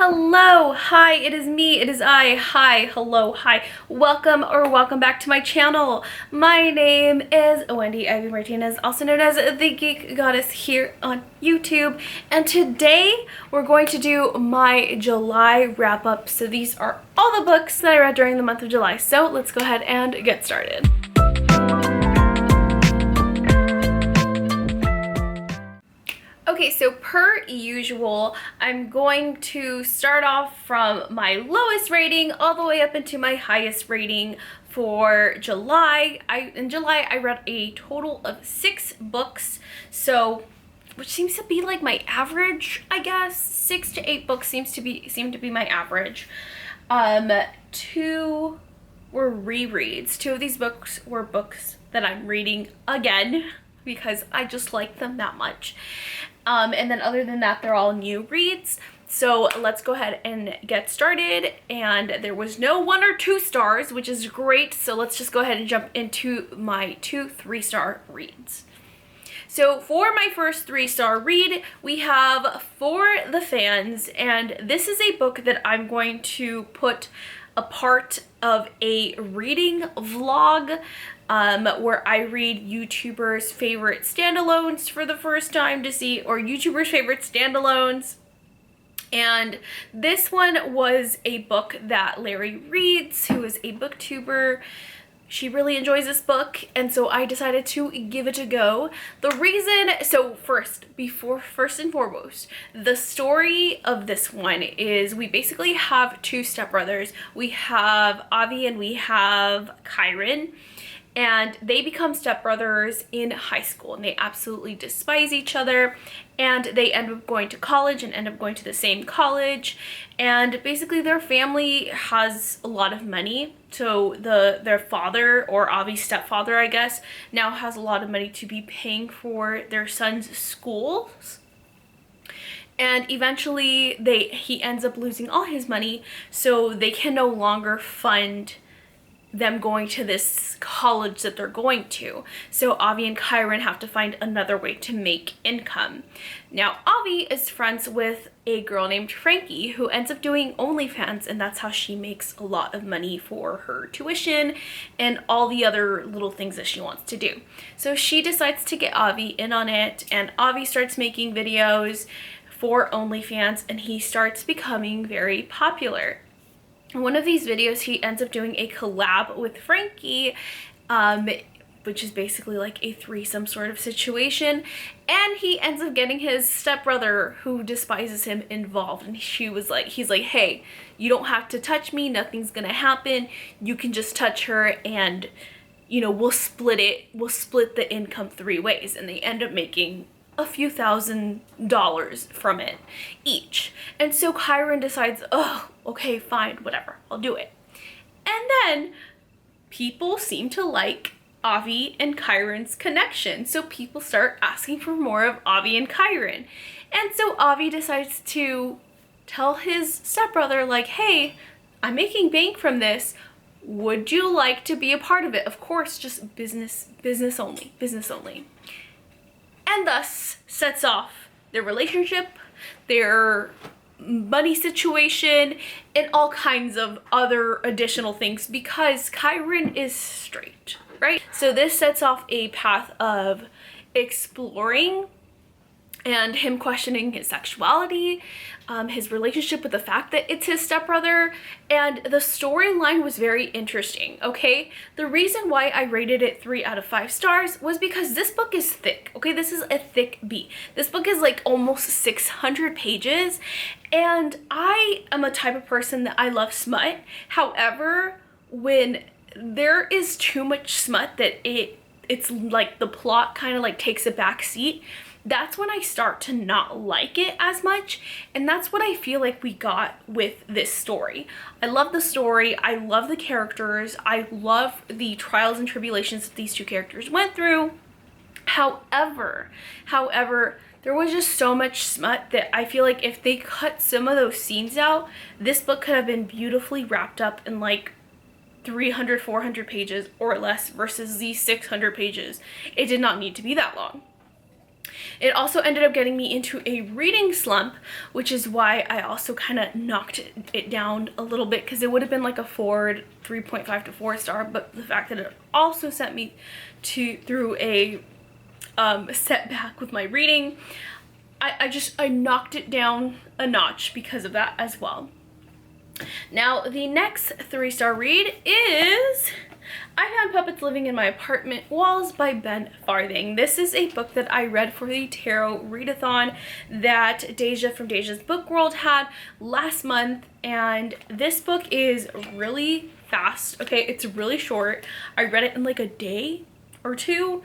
Hello, hi, it is me, it is I, hi, hello, hi, welcome back to my channel. My name is Wendy Ivy Martinez, also known as the Geek Goddess here on YouTube, and today we're going to do my July wrap-up. So these are all the books that I read during the month of July, so let's go ahead and get started. Okay, so per usual, I'm going to start off from my lowest rating all the way up into my highest rating for July. In July, I read a total of 6 books, so which seems to be like my average, I guess. 6 to 8 books seem to be my average. 2 were rereads. 2 of these books were books that I'm reading again because I just like them that much. And then other than that, they're all new reads. So let's go ahead and get started. And there was no 1 or 2 stars, which is great. So let's just go ahead and jump into my 2 3-star reads. So for my first 3-star read, we have For the Fans, and this is a book that I'm going to put a part of a reading vlog where I read YouTubers' favorite standalones for the first time to see, or YouTubers' favorite standalones. And this one was a book that Larry reads, who is a booktuber. She really enjoys this book, and so I decided to give it a go. The reason, so first and foremost, the story of this one is we basically have 2 stepbrothers. We have Avi and we have Kyron. And they become stepbrothers in high school, and they absolutely despise each other, and they end up going to college and end up going to the same college. And basically their family has a lot of money, so their father, or Avi's stepfather I guess, now has a lot of money to be paying for their son's schools. And eventually he ends up losing all his money, so they can no longer fund them going to this college that they're going to. So Avi and Kyron have to find another way to make income. Now Avi is friends with a girl named Frankie who ends up doing OnlyFans, and that's how she makes a lot of money for her tuition and all the other little things that she wants to do. So she decides to get Avi in on it, and Avi starts making videos for OnlyFans, and he starts becoming very popular. In one of these videos, he ends up doing a collab with Frankie, which is basically like a threesome sort of situation, and he ends up getting his stepbrother, who despises him, involved. And he's like, hey, you don't have to touch me, nothing's gonna happen, you can just touch her, and we'll split the income 3 ways. And they end up making a few $1,000s from it each. And so Kyron decides, oh, okay, fine, whatever, I'll do it. And then people seem to like Avi and Kyron's connection, so people start asking for more of Avi and Kyron. And so Avi decides to tell his stepbrother, like, hey, I'm making bank from this, would you like to be a part of it? Of course, just business only. And thus sets off their relationship, their money situation, and all kinds of other additional things, because Kyron is straight, right? So this sets off a path of exploring and him questioning his sexuality, his relationship with the fact that it's his stepbrother, and the storyline was very interesting, okay? The reason why I rated it 3 out of 5 stars was because this book is thick, okay? This is a thick beat. This book is like almost 600 pages, and I am a type of person that I love smut. However, when there is too much smut that it's like the plot kind of like takes a back seat, that's when I start to not like it as much, and that's what I feel like we got with this story. I love the story, I love the characters, I love the trials and tribulations that these 2 characters went through. However, there was just so much smut that I feel like if they cut some of those scenes out, this book could have been beautifully wrapped up in like 300, 400 pages or less versus these 600 pages. It did not need to be that long. It also ended up getting me into a reading slump, which is why I also kind of knocked it down a little bit, because it would have been like a 3.5 to 4 star, but the fact that it also sent me through a setback with my reading, I knocked it down a notch because of that as well. Now, the next 3-star read is I Found Puppets Living in My Apartment Walls by Ben Farthing. This is a book that I read for the tarot readathon that Deja from Deja's Book World had last month, and this book is really fast, okay? It's really short. I read it in like a day or two,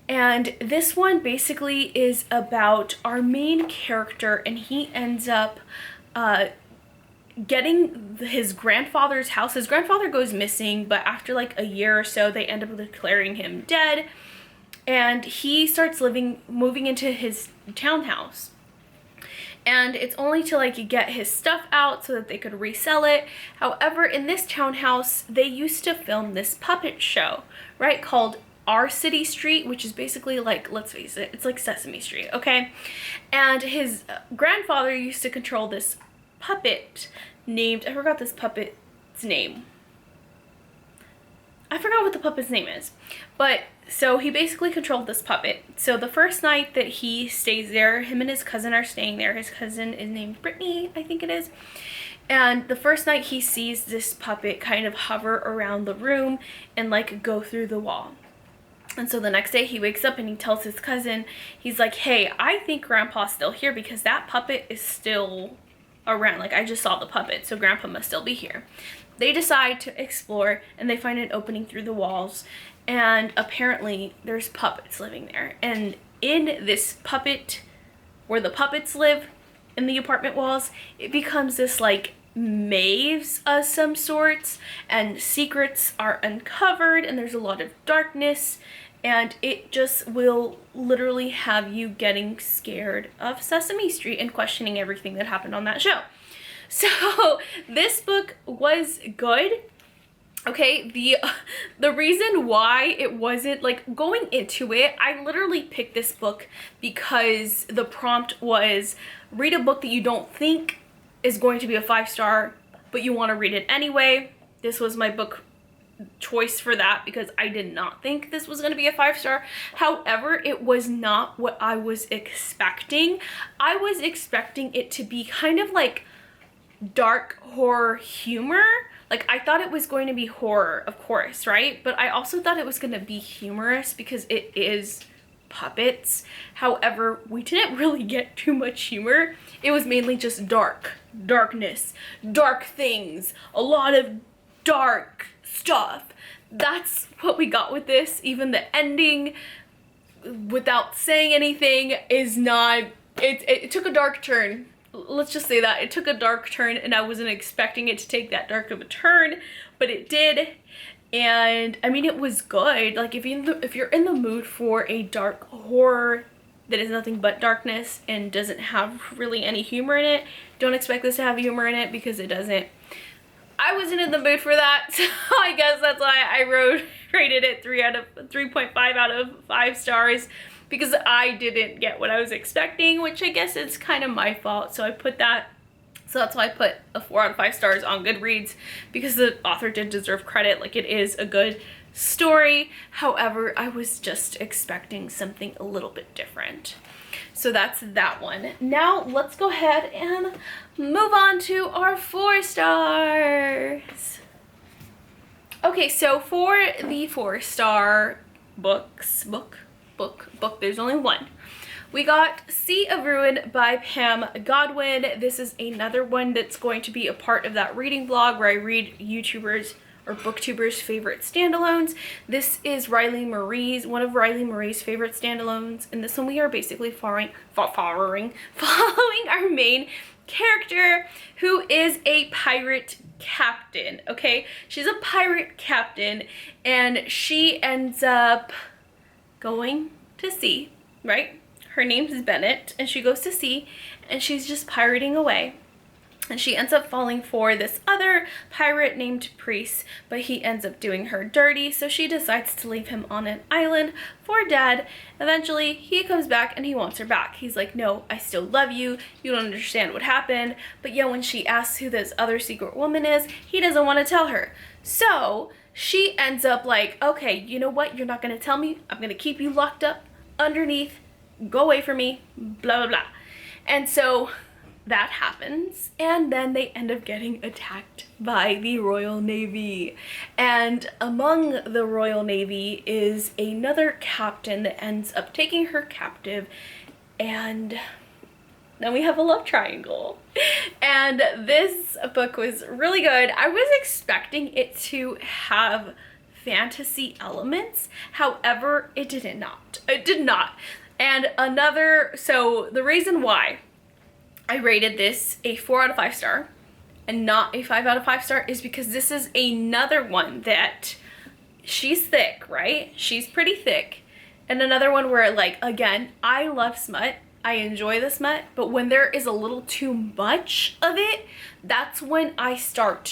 and this one basically is about our main character, and he ends up getting his grandfather's house. His grandfather goes missing, but after like a year or so, they end up declaring him dead, and he starts moving into his townhouse. And it's only to like get his stuff out so that they could resell it. However, in this townhouse, they used to film this puppet show, right, called Our City Street, which is basically like, let's face it, it's like Sesame Street, okay? And his grandfather used to control this puppet named, I forgot this puppet's name. I forgot what the puppet's name is. But so he basically controlled this puppet. So the first night that he stays there, him and his cousin are staying there. His cousin is named Brittany, I think it is. And the first night he sees this puppet kind of hover around the room and like go through the wall. And so the next day he wakes up and he tells his cousin, he's like, hey, I think Grandpa's still here because that puppet is still around. Like, I just saw the puppet, so Grandpa must still be here. They decide to explore, and they find an opening through the walls, and apparently there's puppets living there. And in this puppet, where the puppets live in the apartment walls, it becomes this like maze of some sorts, and secrets are uncovered, and there's a lot of darkness, and it just will literally have you getting scared of Sesame Street and questioning everything that happened on that show. So this book was good. Okay, the reason why it wasn't, like, going into it, I literally picked this book because the prompt was read a book that you don't think is going to be a 5-star, but you want to read it anyway. This was my book choice for that because I did not think this was going to be a 5-star. However, it was not what I was expecting. I was expecting it to be kind of like dark horror humor. Like, I thought it was going to be horror, of course, right? But I also thought it was going to be humorous because it is puppets. However, we didn't really get too much humor. It was mainly just darkness, dark things, a lot of dark stuff. That's what we got with this. Even the ending, without saying anything, is not, it took a dark turn. Let's just say that. It took a dark turn, and I wasn't expecting it to take that dark of a turn, but it did. And I mean, it was good. Like, if you're in the mood for a dark horror that is nothing but darkness and doesn't have really any humor in it, don't expect this to have humor in it because it doesn't. I wasn't in the mood for that, so I guess that's why I rated it 3.5 out of 5 stars, because I didn't get what I was expecting, which I guess is kind of my fault. So I put that, so that's why I put a 4 out of 5 stars on Goodreads, because the author did deserve credit. Like, it is a good story. However, I was just expecting something a little bit different. So that's that one. Now let's go ahead and move on to our 4 stars. Okay, so for the 4-star book, there's only one. We got Sea of Ruin by Pam Godwin. This is another one that's going to be a part of that reading vlog where I read YouTubers or booktubers' favorite standalones. This is one of Riley Marie's favorite standalones. In this one, we are basically following our main character, who is a pirate captain, okay? She's a pirate captain, and she ends up going to sea, right? Her name's Bennett, and she goes to sea, and she's just pirating away. And she ends up falling for this other pirate named Priest, but he ends up doing her dirty, so she decides to leave him on an island for dead. Eventually, he comes back and he wants her back. He's like, no, I still love you. You don't understand what happened. But yeah, when she asks who this other secret woman is, he doesn't want to tell her. So she ends up like, okay, you know what? You're not going to tell me. I'm going to keep you locked up underneath. Go away from me. Blah, blah, blah. And so that happens, and then they end up getting attacked by the Royal Navy. And among the Royal Navy is another captain that ends up taking her captive, and then we have a love triangle. And this book was really good. I was expecting it to have fantasy elements, however, it did not. It did not. And so the reason why I rated this a 4 out of 5 star and not a 5 out of 5 star is because this is another one that she's thick, right? She's pretty thick. And another one where, like, again, I love smut. I enjoy the smut, but when there is a little too much of it, that's when I start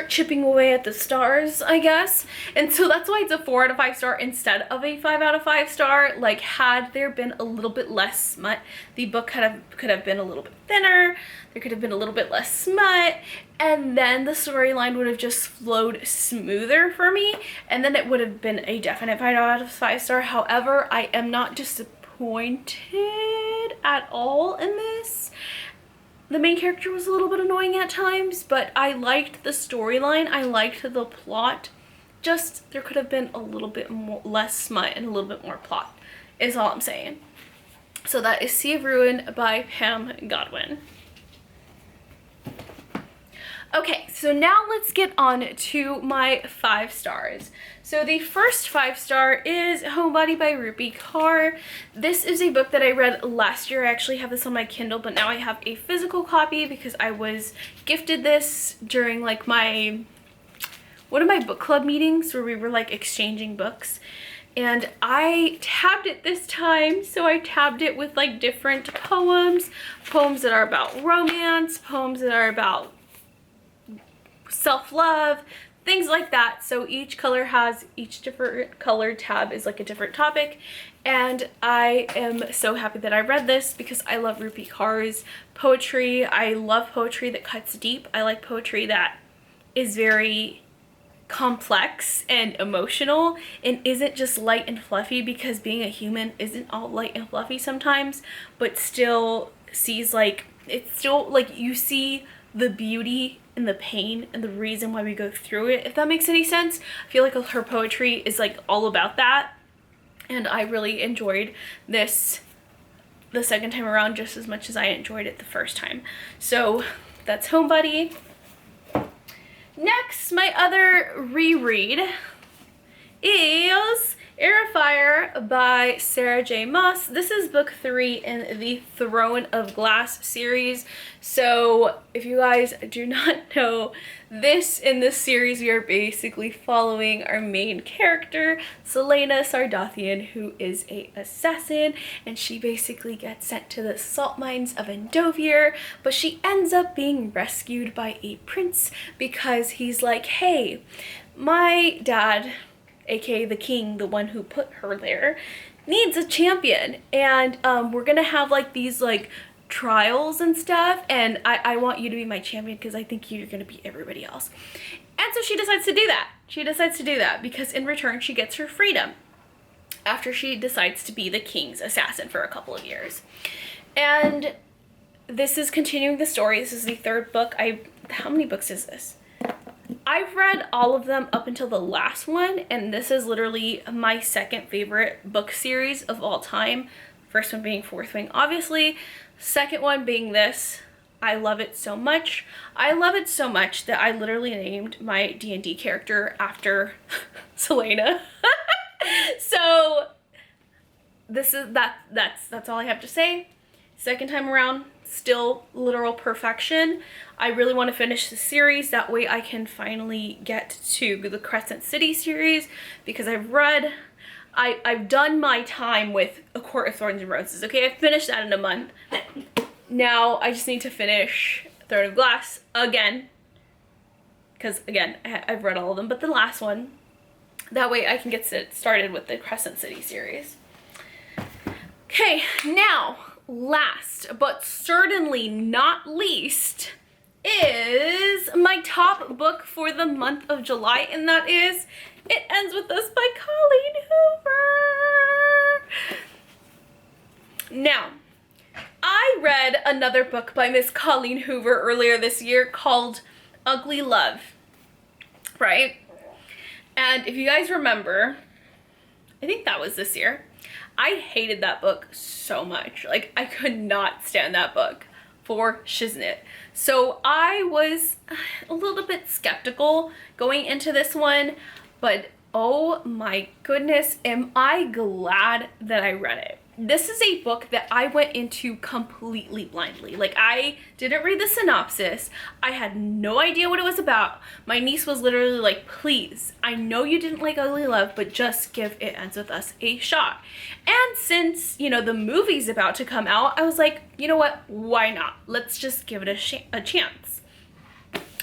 chipping away at the stars, I guess. And so that's why it's a 4 out of 5 star instead of a 5 out of 5 star. Like, had there been a little bit less smut, the book could have been a little bit thinner, there could have been a little bit less smut, and then the storyline would have just flowed smoother for me, and then it would have been a definite 5 out of 5 star. However, I am not disappointed at all in this. The main character was a little bit annoying at times, but I liked the storyline. I liked the plot. Just, there could have been a little bit less smut and a little bit more plot, is all I'm saying. So that is Sea of Ruin by Pam Godwin. Okay, so now let's get on to my 5 stars. So the first 5 star is Homebody by Rupi Kaur. This is a book that I read last year. I actually have this on my Kindle, but now I have a physical copy because I was gifted this during like one of my book club meetings where we were like exchanging books. And I tabbed it this time, so I tabbed it with like different poems that are about romance, poems that are about self-love, things like that. So each different color tab is like a different topic, and I am so happy that I read this because I love Rupi Kaur's poetry. I love poetry that cuts deep. I like poetry that is very complex and emotional and isn't just light and fluffy, because being a human isn't all light and fluffy sometimes, but still sees like, it's still like you see the beauty and the pain and the reason why we go through it, if that makes any sense. I feel like her poetry is like all about that, and I really enjoyed this the second time around just as much as I enjoyed it the first time. So that's Homebody. Next, my other reread is Heir of Fire by Sarah J. Maas. This is book 3 in the Throne of Glass series. So if you guys do not know, in this series we are basically following our main character, Celaena Sardathian, who is an assassin, and she basically gets sent to the salt mines of Endovier, but she ends up being rescued by a prince because he's like, hey, my dad, aka the king, the one who put her there, needs a champion, and we're gonna have like these like trials and stuff, and I want you to be my champion because I think you're gonna beat everybody else. And so she decides to do that. She decides to do that because in return she gets her freedom after she decides to be the king's assassin for a couple of years. And this is continuing the story. This is the 3rd book. How many books is this? I've read all of them up until the last one, and this is literally my 2nd favorite book series of all time. First one being Fourth Wing, obviously. 2nd one being this. I love it so much. I love it so much that I literally named my D&D character after Celaena. So this is that's all I have to say. 2nd time around, still literal perfection. I really want to finish the series, that way I can finally get to the Crescent City series, because I've done my time with A Court of Thorns and Roses. Okay, I finished that in a month. now I just need to finish Throne of Glass again. Because, again, I've read all of them, but the last one. That way I can get started with the Crescent City series. Okay, now, last but certainly not least is my top book for the month of July, and that is It Ends With Us by Colleen Hoover. Now, I read another book by Miss Colleen Hoover earlier this year called Ugly Love, right? And if you guys remember, I think that was this year, I hated that book so much. Like, I could not stand that book for shiznit. So I was a little bit skeptical going into this one, but oh my goodness, am I glad that I read it. This is a book that I went into completely blindly. Like, I didn't read the synopsis. I had no idea what it was about. My niece was literally like, please, I know you didn't like Ugly Love, but just give It Ends With Us a shot. And since, you know, the movie's about to come out, I was like, you know what? Why not? Let's just give it a chance.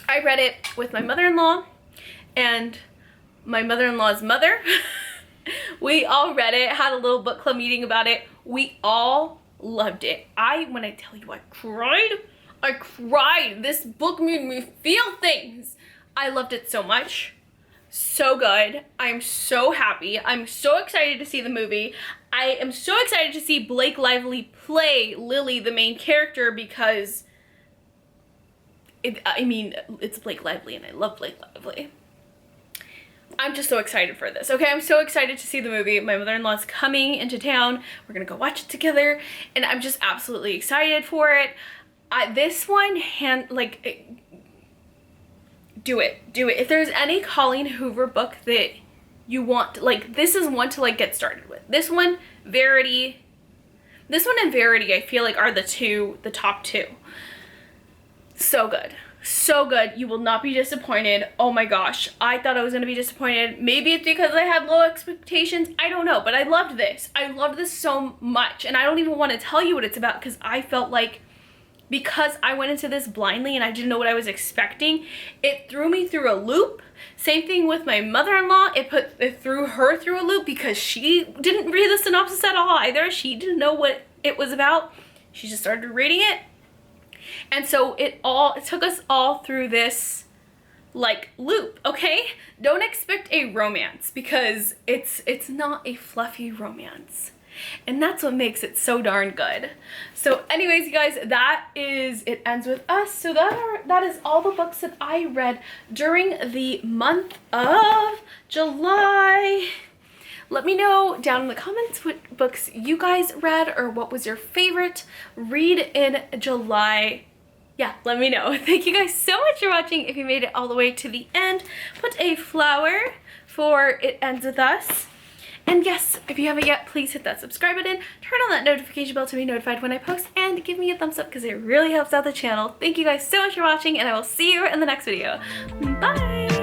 I read it with my mother-in-law and my mother-in-law's mother. We all read it, had a little book club meeting about it. We all loved it. When I tell you I cried. This book made me feel things. I loved it so much. So good. I'm so happy. I'm so excited to see the movie. I am so excited to see Blake Lively play Lily, the main character, because it's Blake Lively and I love Blake Lively. I'm just so excited for this. Okay, I'm so excited to see the movie. My mother-in-law's coming into town. We're gonna go watch it together, and I'm just absolutely excited for it. This one, do it. If there's any Colleen Hoover book that you want, like, this is one to, like, get started with. This one and Verity, I feel like are the top two. So good. So good. You will not be disappointed. Oh my gosh. I thought I was going to be disappointed. Maybe it's because I had low expectations. I don't know. But I loved this. I loved this so much. And I don't even want to tell you what it's about because I felt like because I went into this blindly and I didn't know what I was expecting, it threw me through a loop. Same thing with my mother-in-law. It threw her through a loop because she didn't read the synopsis at all either. She didn't know what it was about. She just started reading it. And so it took us all through this, like, loop, okay? Don't expect a romance because it's not a fluffy romance. And that's what makes it so darn good. So anyways, you guys, that is It Ends With Us. So that is all the books that I read during the month of July. Let me know down in the comments what books you guys read or what was your favorite read in July. Yeah, let me know. Thank you guys so much for watching. If you made it all the way to the end, put a flower for It Ends With Us. And yes, if you haven't yet, please hit that subscribe button, turn on that notification bell to be notified when I post, and give me a thumbs up because it really helps out the channel. Thank you guys so much for watching, and I will see you in the next video. Bye!